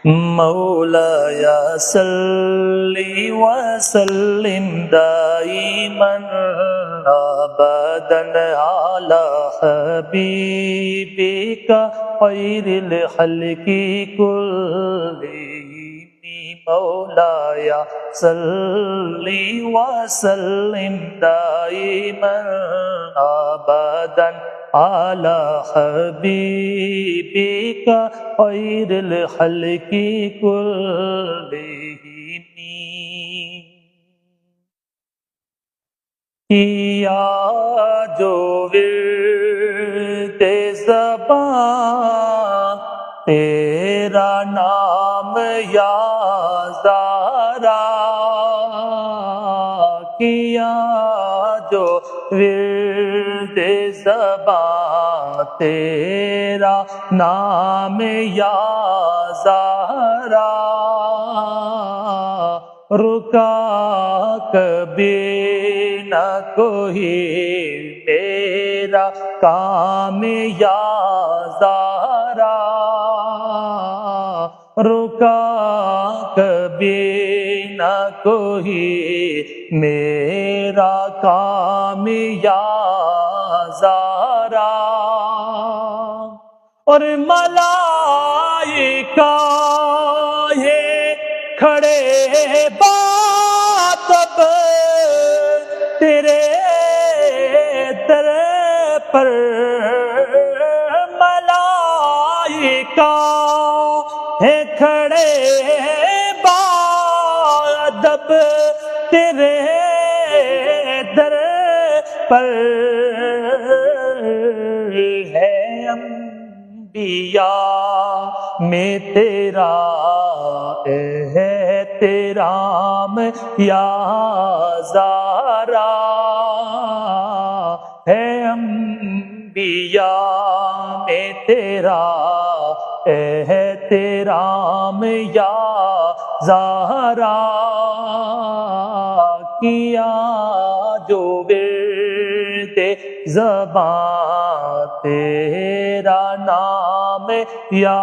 مولاي صل وسلم دائما ابدا على حبيبك خير الخلق كلهم مولاي صل وسلم دائما ابدا على حبيبك خير الخلق كلهم کیا جو ورد زبان تیرا نام یا زارا کیا جو ورد زبان تیرا نام یا زارا رکا کبھی نہ کوئی میرا کام یا زارا رکا کبھی نہ کوئی میرا کام یا زارا اور ملائکہ یہ کھڑے بات اب تیرے در پر ملائکہ ہے کھڑے بادب تیرے در پر ہے انبیاء میں تیرا احترام یا زارا ہے انبیاء میں تیرا احترام یا زارا کیا جو ورد زبان تیرا نام یا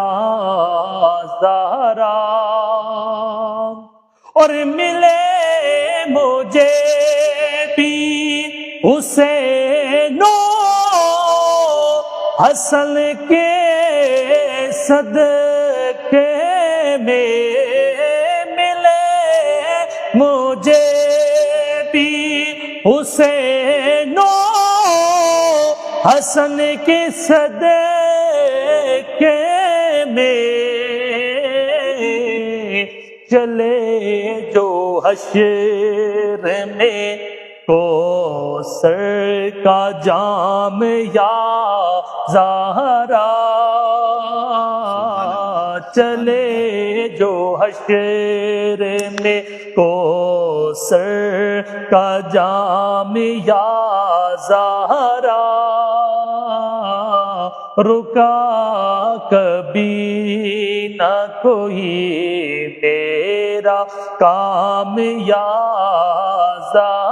زارا اور ملے مجھے بھی حسین و حسن کے صدقے میں ملے مجھے بھی حسین و حسن کے صدقے میں چلے جو حشر میں کوثر کا جام یا زہرا چلے جو حشر میں کوثر کا جام یا زہرا رکا کبھی نہ کوئی میرا کام یا زہرا